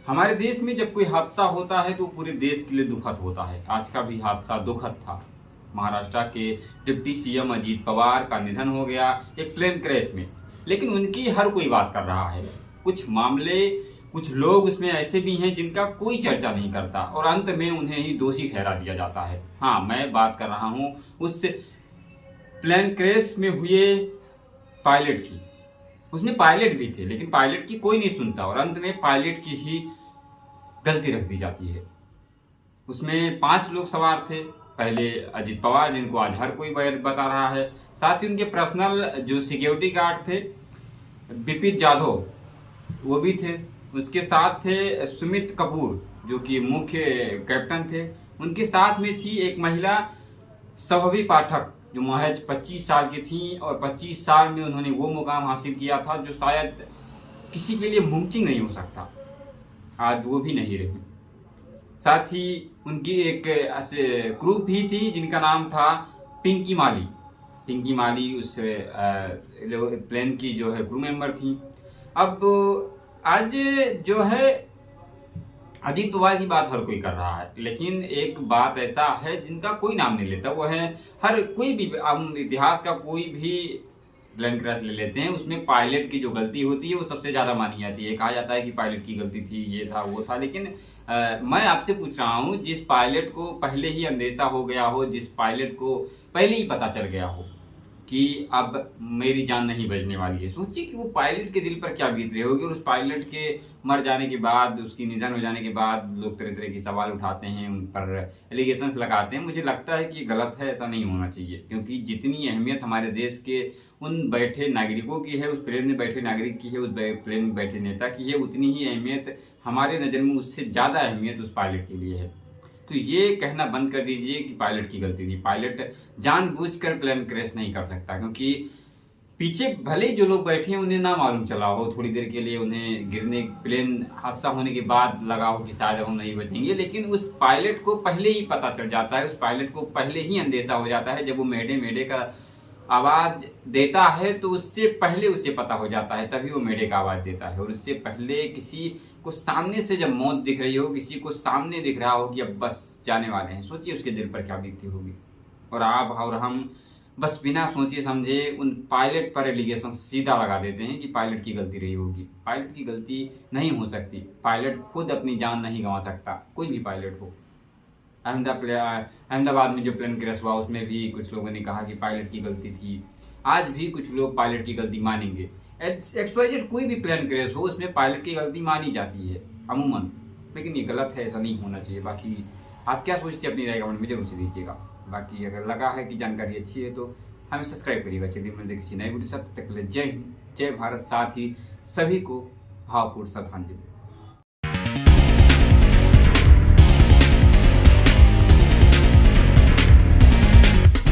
हमारे देश में जब कोई हादसा होता है तो पूरे देश के लिए दुखद होता है। आज का भी हादसा दुखद था। महाराष्ट्र के डिप्टी सीएम अजीत पवार का निधन हो गया एक प्लेन क्रैश में, लेकिन उनकी हर कोई बात कर रहा है। कुछ मामले, कुछ लोग उसमें ऐसे भी हैं जिनका कोई चर्चा नहीं करता और अंत में उन्हें ही दोषी ठहरा दिया जाता है। हाँ, मैं बात कर रहा हूँ उस प्लेन क्रैश में हुए पायलट की। उसमें पायलट भी थे, लेकिन पायलट की कोई नहीं सुनता और अंत में पायलट की ही गलती रख दी जाती है। उसमें 5 लोग सवार थे। पहले अजीत पवार, जिनको आज हर कोई बता रहा है, साथ ही उनके पर्सनल जो सिक्योरिटी गार्ड थे बिपिन जाधव, वो भी थे। उसके साथ थे सुमित कपूर, जो कि मुख्य कैप्टन थे। उनके साथ में थी एक महिला सभवी पाठक, जो महज 25 साल की थी और 25 साल में उन्होंने वो मुकाम हासिल किया था जो शायद किसी के लिए मुमकिन नहीं हो सकता। आज वो भी नहीं रही। साथ ही उनकी एक क्रू भी थी जिनका नाम था पिंकी माली। पिंकी माली उस प्लेन की जो है क्रू मेंबर थी। अब आज जो है अजीत पवार की बात हर कोई कर रहा है, लेकिन एक बात ऐसा है जिनका कोई नाम नहीं लेता। वो है हर कोई भी, हम इतिहास का कोई भी प्लेन क्रैश ले लेते हैं, उसमें पायलट की जो गलती होती है वो सबसे ज्यादा मानी जाती है। कहा जाता है कि पायलट की गलती थी, ये था वो था, लेकिन मैं आपसे पूछ रहा हूँ, जिस पायलट को पहले ही अंदेशा हो गया हो, जिस पायलट को पहले ही पता चल गया हो कि अब मेरी जान नहीं बचने वाली है, सोचिए कि वो पायलट के दिल पर क्या बीत रही होगी। और उस पायलट के मर जाने के बाद, उसकी निधन हो जाने के बाद लोग तरह तरह के सवाल उठाते हैं, उन पर एलिगेशंस लगाते हैं। मुझे लगता है कि गलत है, ऐसा नहीं होना चाहिए, क्योंकि जितनी अहमियत हमारे देश के उन बैठे नागरिकों की है, उस प्लेन में बैठे नागरिक की है, उस प्लेन में बैठे नेता की है, उतनी ही अहमियत हमारे नज़र में उससे ज़्यादा अहमियत उस पायलट के लिए है। तो ये कहना बंद कर दीजिए कि पायलट की गलती थी। पायलट जानबूझकर प्लेन क्रैश नहीं कर सकता, क्योंकि पीछे भले जो लोग बैठे हैं उन्हें ना मालूम चला हो, थोड़ी देर के लिए उन्हें गिरने, प्लेन हादसा होने के बाद लगा हो कि शायद हम नहीं बचेंगे, लेकिन उस पायलट को पहले ही पता चल जाता है, उस पायलट को पहले ही अंदेशा हो जाता है। जब वो मेडे मेडे का आवाज देता है तो उससे पहले उसे पता हो जाता है, तभी वो मेडे का आवाज देता है। और उससे पहले किसी को सामने से जब मौत दिख रही हो, किसी को सामने दिख रहा हो कि अब बस जाने वाले हैं, सोचिए उसके दिल पर क्या बीतती होगी। और आप और हम बस बिना सोचे समझे उन पायलट पर एलिगेशन सीधा लगा देते हैं कि पायलट की गलती रही होगी। पायलट की गलती नहीं हो सकती। पायलट खुद अपनी जान नहीं गंवा सकता, कोई भी पायलट हो। अहमदाबाद में जो प्लेन क्रैश हुआ उसमें भी कुछ लोगों ने कहा कि पायलट की गलती थी। आज भी कुछ लोग पायलट की गलती मानेंगे। एक्सवाइजेड कोई भी प्लेन क्रैश हो, उसमें पायलट की गलती मानी जाती है अमूमन, लेकिन ये गलत है, ऐसा नहीं होना चाहिए। बाकी आप क्या सोचते हैं अपनी राय कमेंट में जरूर से दीजिएगा। बाकी अगर लगा है कि जानकारी अच्छी है तो हमें सब्सक्राइब करिएगा। चलिए मिलते किसी नई वीडियो के साथ, तब तक के लिए जय हिंद, जय भारत। साथ ही सभी को भावपूर्ण श्रद्धांजलि।